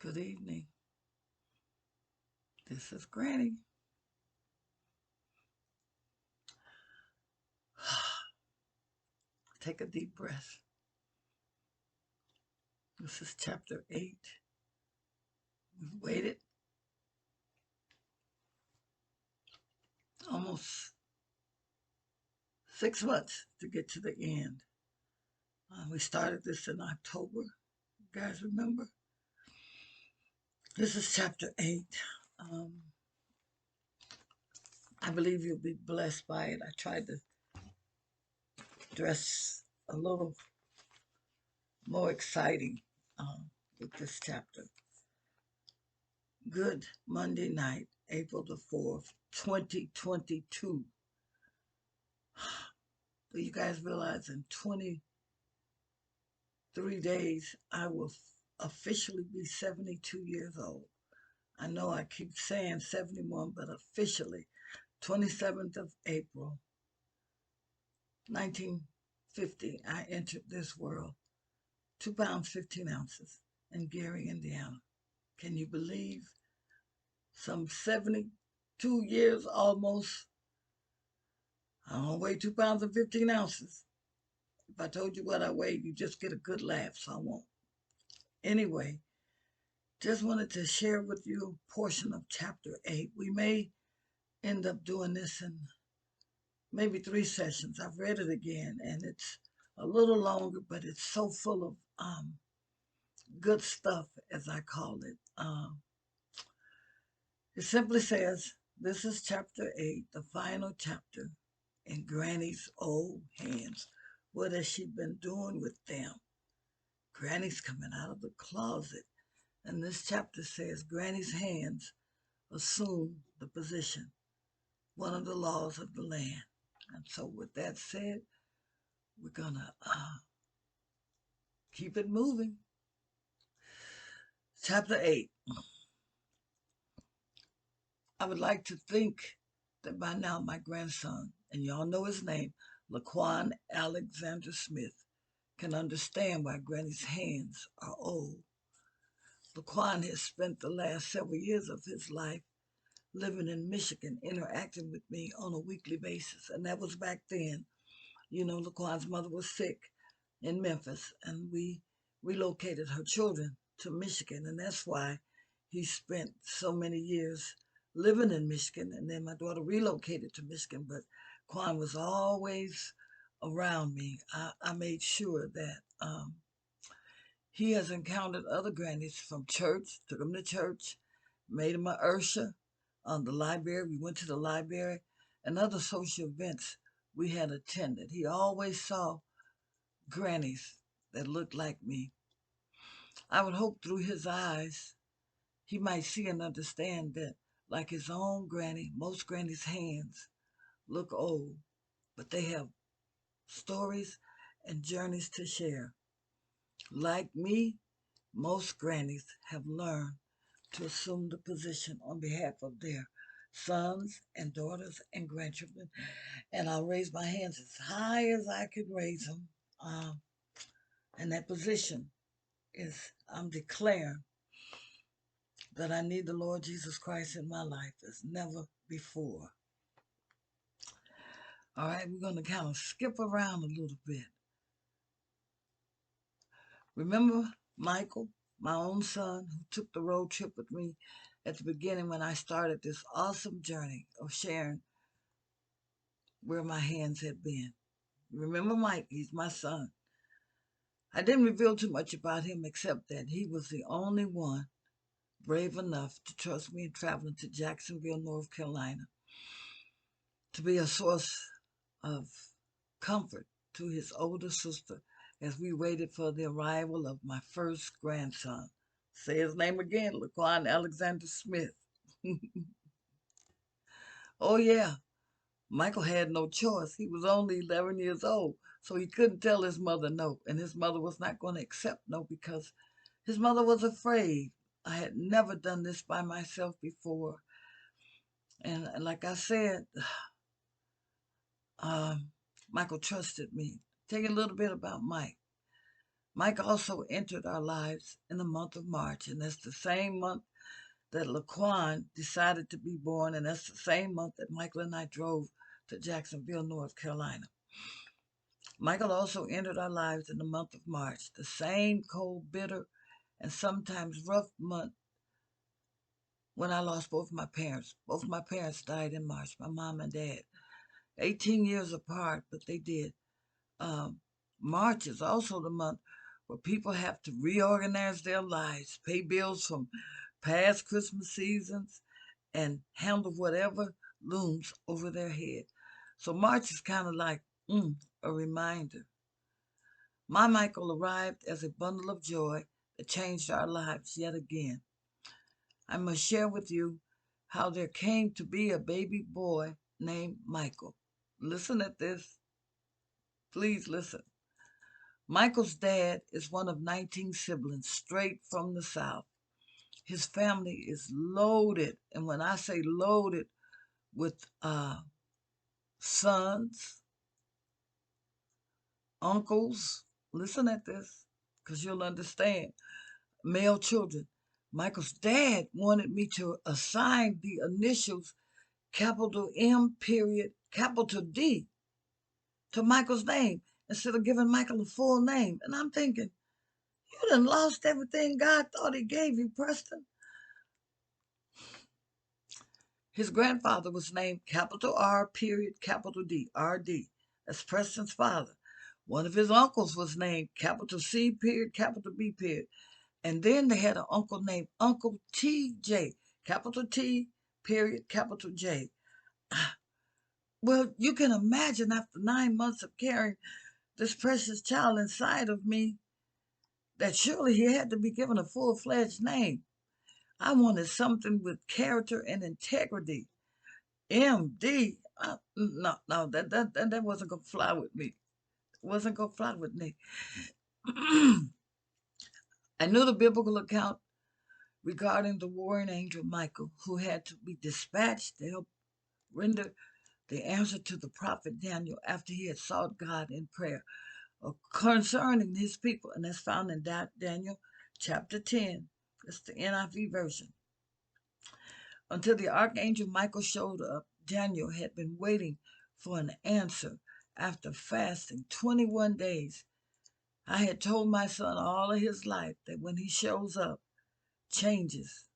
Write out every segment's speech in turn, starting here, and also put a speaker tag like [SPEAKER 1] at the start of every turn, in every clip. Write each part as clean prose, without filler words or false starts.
[SPEAKER 1] Good evening. This is Granny. Take a deep breath. This is chapter 8. We've waited almost 6 months to get to the end. We started this in October. You guys remember? This is chapter 8. Um, I believe you'll be blessed by it. I tried to dress a little more exciting with this chapter. Good Monday night, April the 4th, 2022. Do you guys realize in 23 days I will officially be 72 years old? I know I keep saying 71, but officially 27th of April 1950 I entered this world. 2 pounds 15 ounces in Gary, Indiana. Can you believe? Some 72 years almost. I don't weigh 2 pounds and 15 ounces. If I told you what I weigh, you just get a good laugh, so I won't. Anyway, just wanted to share with you a portion of chapter 8. We may end up doing this in maybe 3 sessions. I've read it again, and it's a little longer, but it's so full of good stuff, as I call it. It simply says, this is chapter 8, the final chapter, in Granny's old hands. What has she been doing with them? Granny's coming out of the closet. And this chapter says, Granny's hands assume the position, one of the laws of the land. And so with that said, we're going to keep it moving. Chapter 8. I would like to think that by now my grandson, and y'all know his name, Laquan Alexander Smith, can understand why Granny's hands are old. Laquan has spent the last several years of his life living in Michigan, interacting with me on a weekly basis. And that was back then. You know, Laquan's mother was sick in Memphis, and we relocated her children to Michigan. And that's why he spent so many years living in Michigan. And then my daughter relocated to Michigan, but Quan was always around me. I made sure that he has encountered other grannies from church, took him to church, made him an Ursha on the library. We went to the library and other social events we had attended. He always saw grannies that looked like me. I would hope through his eyes he might see and understand that, like his own granny, most grannies' hands look old, but they have stories and journeys to share. Like me, most grannies have learned to assume the position on behalf of their sons and daughters and grandchildren. And I'll raise my hands as high as I could raise them. And that position is, I'm declaring that I need the Lord Jesus Christ in my life as never before. All right, we're going to kind of skip around a little bit. Remember Michael, my own son, who took the road trip with me at the beginning when I started this awesome journey of sharing where my hands had been. Remember Mike, he's my son. I didn't reveal too much about him except that he was the only one brave enough to trust me in traveling to Jacksonville, North Carolina, to be a source of comfort to his older sister as we waited for the arrival of my first grandson. Say his name again, Laquan Alexander Smith. Oh, yeah, Michael had no choice. He was only 11 years old, so he couldn't tell his mother no. And his mother was not going to accept no because his mother was afraid. I had never done this by myself before. And like I said, Michael trusted me. Take a little bit about Mike. Mike also entered our lives in the month of March, and that's the same month that Laquan decided to be born, and that's the same month that Michael and I drove to Jacksonville, North Carolina. Michael also entered our lives in the month of March, the same cold, bitter, and sometimes rough month when I lost both my parents. Both my parents died in March, my mom and dad. 18 years apart, but they did. Um, March is also the month where people have to reorganize their lives, pay bills from past Christmas seasons, and handle whatever looms over their head. So March is kind of like a reminder. My Michael arrived as a bundle of joy that changed our lives yet again. I must share with you how there came to be a baby boy named Michael. Listen at this. Please listen. Michael's dad is one of 19 siblings straight from the South. His family is loaded, and when I say loaded, with sons, uncles, listen at this because you'll understand, male children. Michael's dad wanted me to assign the initials capital M period capital D to Michael's name instead of giving Michael a full name. And I'm thinking, you done lost everything God thought he gave you, Preston. His grandfather was named capital R period capital D, RD. That's Preston's father. One of his uncles was named capital C period capital B period. And then they had an uncle named Uncle TJ, capital T period capital J. Well, you can imagine after 9 months of carrying this precious child inside of me that surely he had to be given a full-fledged name. I wanted something with character and integrity. MD. No, that wasn't gonna fly with me. It wasn't gonna fly with me. I knew the biblical account regarding the warring angel Michael, who had to be dispatched to help render the answer to the prophet Daniel after he had sought God in prayer concerning his people, and that's found in Daniel chapter 10. That's the NIV version. Until the archangel Michael showed up, Daniel had been waiting for an answer after fasting 21 days. I had told my son all of his life that when he shows up, changes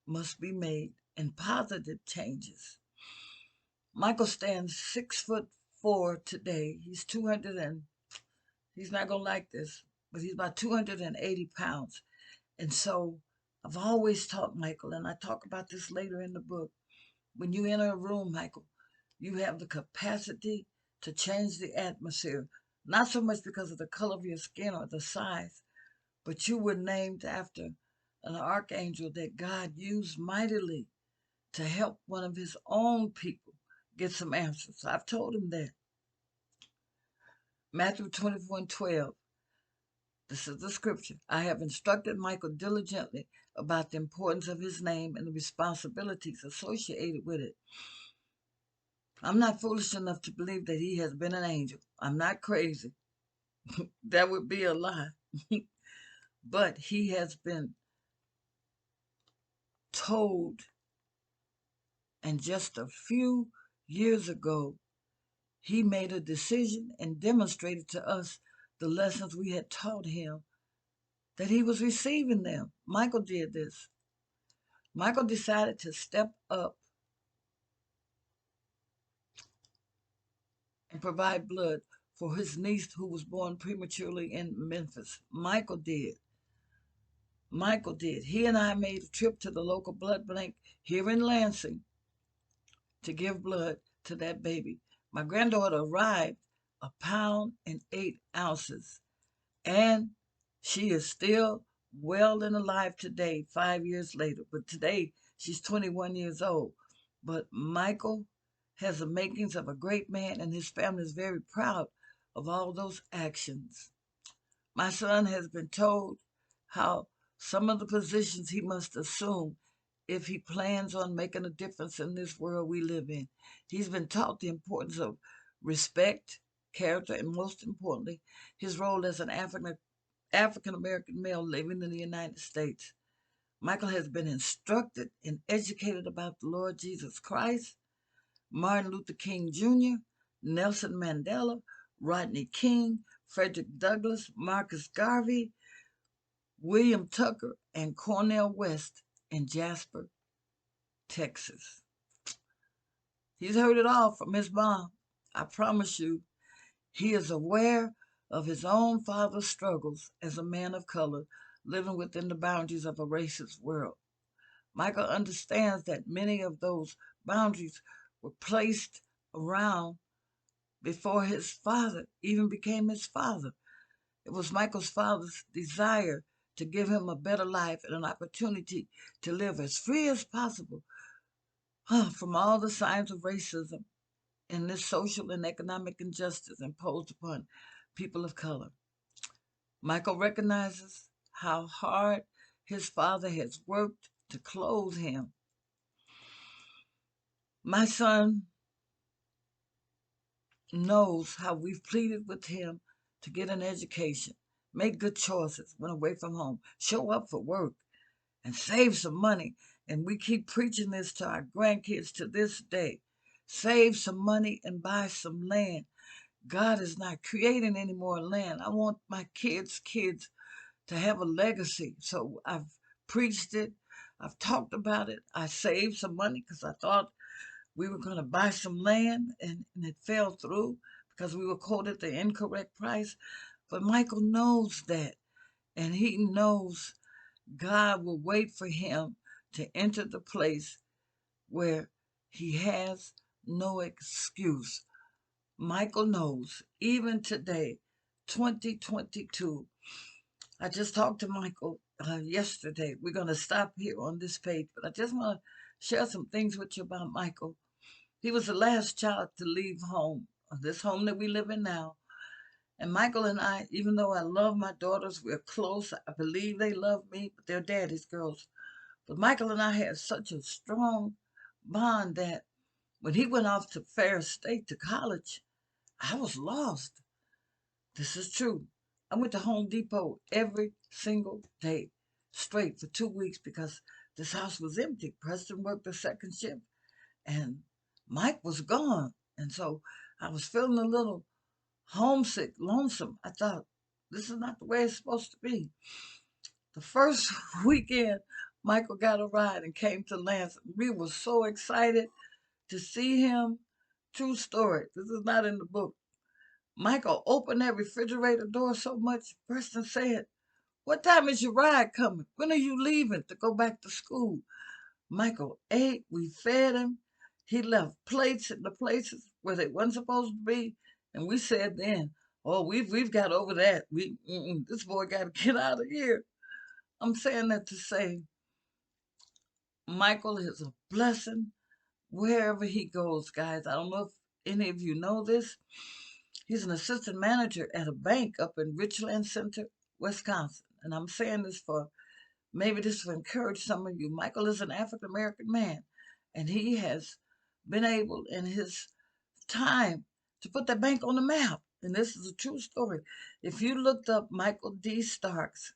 [SPEAKER 1] must be made and positive changes. Michael stands 6'4" today. He's 200 and he's not gonna like this, but he's about 280 pounds. And so I've always taught Michael, and I talk about this later in the book. When you enter a room, Michael, you have the capacity to change the atmosphere, not so much because of the color of your skin or the size, but you were named after an archangel that God used mightily to help one of his own people get some answers. I've told him that. Matthew 24:12. This is the scripture. I have instructed Michael diligently about the importance of his name and the responsibilities associated with it. I'm not foolish enough to believe that he has been an angel. I'm not crazy. That would be a lie. But he has been told, and just a few years ago, he made a decision and demonstrated to us the lessons we had taught him that he was receiving them. Michael did this. Michael decided to step up and provide blood for his niece who was born prematurely in Memphis. Michael did. Michael did. He and I made a trip to the local blood bank here in Lansing to give blood to that baby. My granddaughter arrived 1 pound and 8 ounces, and she is still well and alive today, 5 years later. But today she's 21 years old. But Michael has the makings of a great man, and his family is very proud of all those actions. My son has been told how some of the positions he must assume if he plans on making a difference in this world we live in. He's been taught the importance of respect, character, and most importantly, his role as an African American male living in the United States. Michael has been instructed and educated about the Lord Jesus Christ, Martin Luther King Jr., Nelson Mandela, Rodney King, Frederick Douglass, Marcus Garvey, William Tucker, and Cornel West in Jasper, Texas. He's heard it all from his mom. I promise you, he is aware of his own father's struggles as a man of color living within the boundaries of a racist world. Michael understands that many of those boundaries were placed around before his father even became his father. It was Michael's father's desire to give him a better life and an opportunity to live as free as possible from all the signs of racism and this social and economic injustice imposed upon people of color. Michael recognizes how hard his father has worked to clothe him. My son knows how we've pleaded with him to get an education, make good choices when away from home, show up for work, and save some money. And we keep preaching this to our grandkids to this day. Save some money and buy some land. God is not creating any more land. I want my kids to have a legacy. So I've preached it. I've talked about it. I saved some money because I thought we were going to buy some land, and it fell through because we were quoted the incorrect price. But Michael knows that, and he knows God will wait for him to enter the place where he has no excuse. Michael knows, even today, 2022. I just talked to Michael yesterday. We're going to stop here on this page, but I just want to share some things with you about Michael. He was the last child to leave home, this home that we live in now. And Michael and I, even though I love my daughters, we're close. I believe they love me, but they're daddy's girls. But Michael and I had such a strong bond that when he went off to Ferris State to college, I was lost. This is true. I went to Home Depot every single day straight for 2 weeks because this house was empty. Preston worked the second shift and Mike was gone. And so I was feeling a little homesick, lonesome. I thought, this is not the way it's supposed to be. The first weekend, Michael got a ride and came to Lansing. We were so excited to see him. True story. This is not in the book. Michael opened that refrigerator door so much, Preston said, "What time is your ride coming? When are you leaving to go back to school?" Michael ate, we fed him. He left plates in the places where they weren't supposed to be. And we said then, "Oh, we've got over that. This boy got to get out of here." I'm saying that to say Michael is a blessing wherever he goes, guys. I don't know if any of you know this. He's an assistant manager at a bank up in Richland Center, Wisconsin. And I'm saying this for maybe this will encourage some of you. Michael is an African American man, and he has been able in his time to put that bank on the map. And this is a true story. If you looked up Michael D. Starks,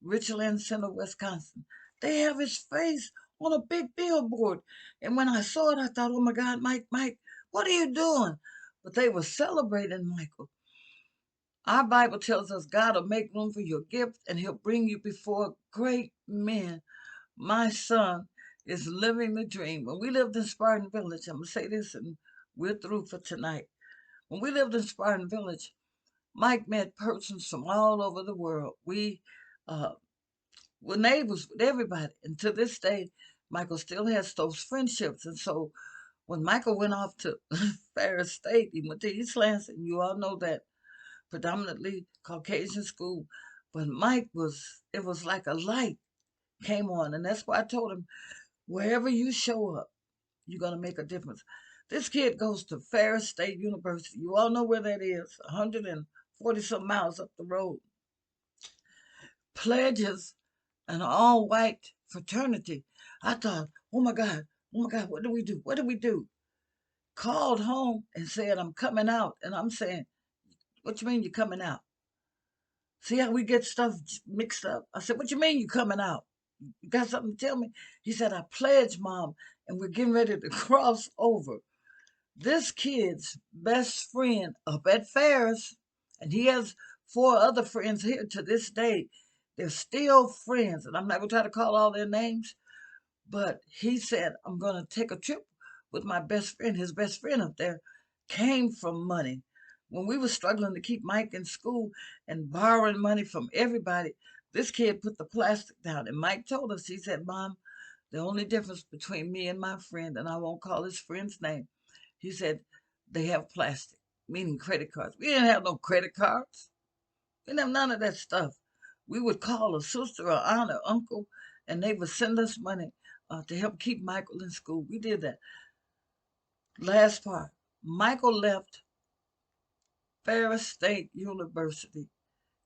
[SPEAKER 1] Richland Center, Wisconsin, they have his face on a big billboard. And when I saw it, I thought, oh my God, Mike, what are you doing? But they were celebrating Michael. Our Bible tells us God will make room for your gift and he'll bring you before great men. My son is living the dream. When we lived in Spartan Village, I'm going to say this and we're through for tonight. When we lived in Spartan Village, Mike met persons from all over the world. We were neighbors with everybody. And to this day, Michael still has those friendships. And so when Michael went off to Ferris State, he went to East Lansing. You all know that predominantly Caucasian school. But it was like a light came on. And that's why I told him, wherever you show up, you're going to make a difference. This kid goes to Ferris State University. You all know where that is, 140 some miles up the road. Pledges an all white fraternity. I thought, oh my God, what do we do? What do we do? Called home and said, I'm coming out. And I'm saying, what you mean you're coming out? See how we get stuff mixed up? I said, what you mean you coming out? You got something to tell me? He said, I pledged, Mom, and we're getting ready to cross over. This kid's best friend up at Ferris, and he has four other friends here to this day. They're still friends, and I'm not going to try to call all their names, but he said, I'm going to take a trip with my best friend. His best friend up there came from money. When we were struggling to keep Mike in school and borrowing money from everybody, this kid put the plastic down. And Mike told us, he said, Mom, the only difference between me and my friend, and I won't call his friend's name, he said, they have plastic, meaning credit cards. We didn't have no credit cards. We didn't have none of that stuff. We would call a sister or aunt or uncle, and they would send us money to help keep Michael in school. We did that. Last part. Michael left Ferris State University,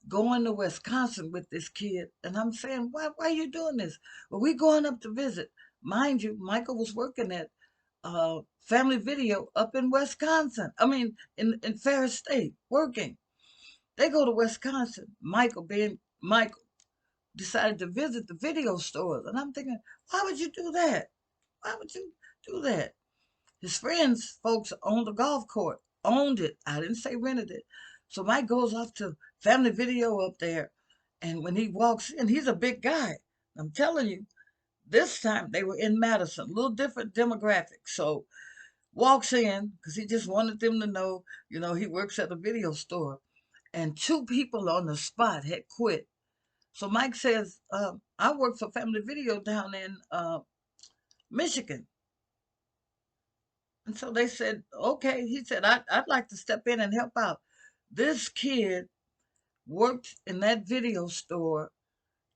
[SPEAKER 1] going to Wisconsin with this kid. And I'm saying, why are you doing this? Well, we going up to visit. Mind you, Michael was working at Family Video up in Wisconsin. I mean, in Ferris State, working. They go to Wisconsin. Michael, being Michael, decided to visit the video stores. And I'm thinking, why would you do that? Why would you do that? His friends, folks, owned the golf court, owned it. I didn't say rented it. So Mike goes off to Family Video up there. And when he walks in, he's a big guy. I'm telling you, this time they were in Madison, a little different demographic. So walks in because he just wanted them to know, he works at a video store. And two people on the spot had quit. So Mike says, I work for Family Video down in Michigan. And so they said, okay. He said, I'd like to step in and help out. This kid worked in that video store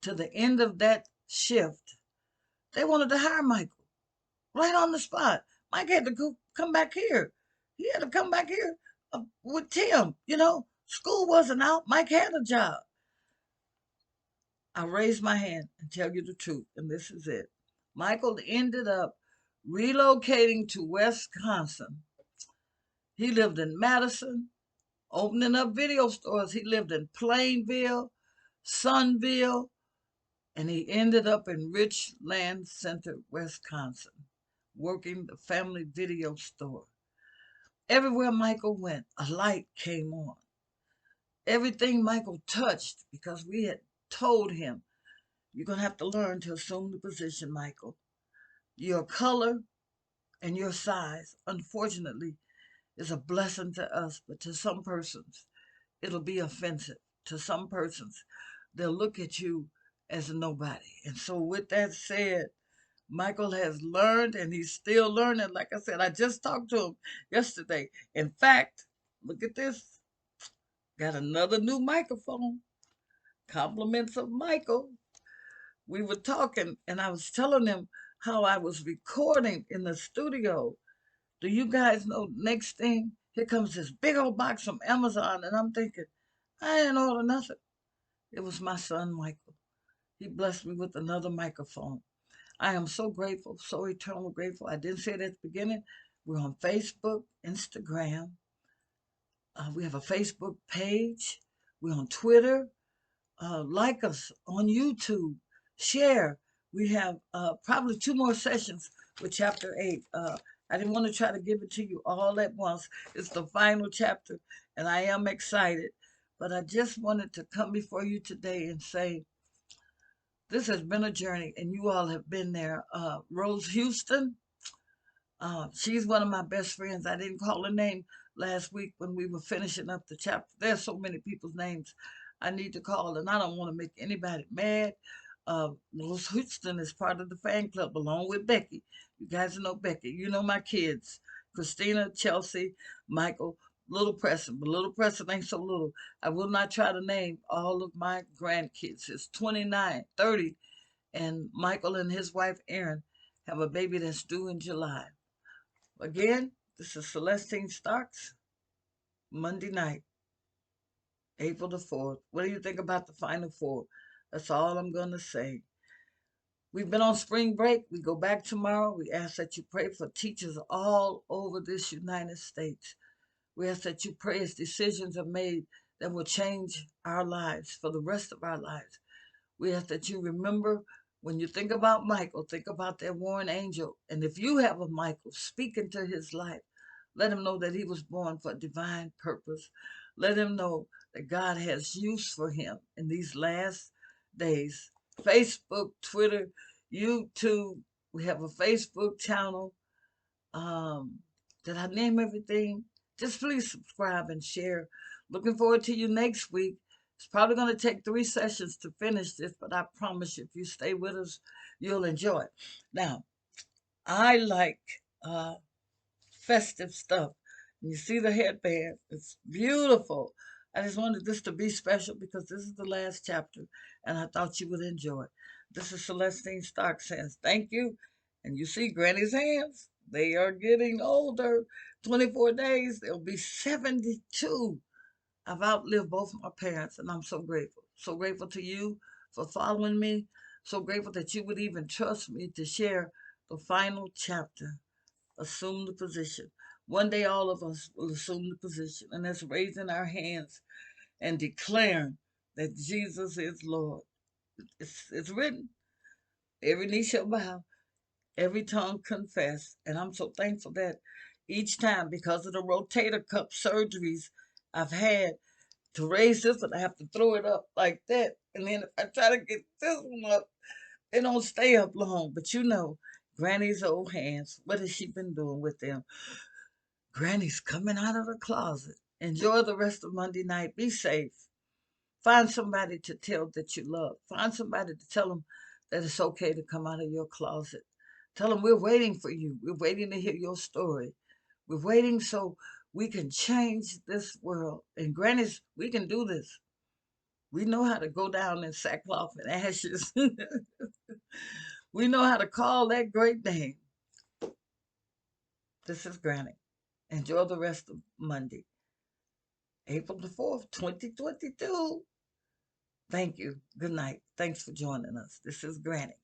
[SPEAKER 1] to the end of that shift. They wanted to hire Michael right on the spot. Mike had to come back here. He had to come back here with Tim. School wasn't out. Mike had a job. I raise my hand and tell you the truth, and this is it. Michael ended up relocating to Wisconsin. He lived in Madison, opening up video stores. He lived in Plainville, Sunville, and he ended up in Richland Center, Wisconsin, working the Family Video store. Everywhere Michael went, a light came on. Everything Michael touched, because we had told him, you're going to have to learn to assume the position, Michael. Your color and your size, unfortunately, is a blessing to us, but to some persons, it'll be offensive. To some persons, they'll look at you as a nobody. And so, with that said, Michael has learned and he's still learning. Like I said, I just talked to him yesterday. In fact, look at this. Got another new microphone. Compliments of Michael. We were talking and I was telling him how I was recording in the studio. Do you guys know next thing? Here comes this big old box from Amazon. And I'm thinking, I didn't order nothing. It was my son, Michael. He blessed me with another microphone. I am so grateful, so eternal grateful. I didn't say it at the beginning. We're on Facebook, Instagram. We have a Facebook page. We're on Twitter. Like us on YouTube. Share. We have probably two more sessions with chapter 8. I didn't want to try to give it to you all at once. It's the final chapter, and I am excited. But I just wanted to come before you today and say, this has been a journey, and you all have been there. Rose Houston, she's one of my best friends. I didn't call her name last week when we were finishing up the chapter. There's so many people's names I need to call, and I don't want to make anybody mad. Rose Houston is part of the fan club along with Becky. You guys know Becky. You know my kids, Christina, Chelsea, Michael, Little Preston. But Little Preston ain't so little. I will not try to name all of my grandkids. It's 29, 30, and Michael and his wife, Erin, have a baby that's due in July. Again, this is Celestine Starks, Monday night, April the 4th. What do you think about the Final Four? That's all I'm going to say. We've been on spring break. We go back tomorrow. We ask that you pray for teachers all over this United States. We ask that you pray as decisions are made that will change our lives for the rest of our lives. We ask that you remember when you think about Michael, think about that warring angel. And if you have a Michael, speak into his life. Let him know that he was born for a divine purpose. Let him know that God has use for him in these last days. Facebook, Twitter, YouTube. We have a Facebook channel. Um, did I name everything? Just please subscribe and share. Looking forward to you next week. It's probably going to take 3 sessions to finish this, but I promise you, if you stay with us, you'll enjoy it. Now, I like uh, festive stuff. And you see the headband, it's beautiful. I just wanted this to be special because this is the last chapter and I thought you would enjoy it. This is Celestine Stark says thank you. And you see Granny's hands, they are getting older. 24 days, they'll be 72. I've outlived both my parents and I'm so grateful. So grateful to you for following me. So grateful that you would even trust me to share the final chapter. Assume the position. One day all of us will assume the position, and that's raising our hands and declaring that Jesus is Lord. It's written. Every knee shall bow, every tongue confess. And I'm so thankful that each time, because of the rotator cuff surgeries I've had to raise this one, I have to throw it up like that. And then if I try to get this one up, it don't stay up long. But you know, Granny's old hands, what has she been doing with them? Granny's coming out of the closet. Enjoy the rest of Monday night. Be safe. Find somebody to tell that you love. Find somebody to tell them that it's okay to come out of your closet. Tell them we're waiting for you. We're waiting to hear your story. We're waiting so we can change this world. And Granny's, we can do this. We know how to go down in sackcloth and ashes. We know how to call that great name. This is Granny. Enjoy the rest of Monday. April the 4th, 2022. Thank you. Good night. Thanks for joining us. This is Granny.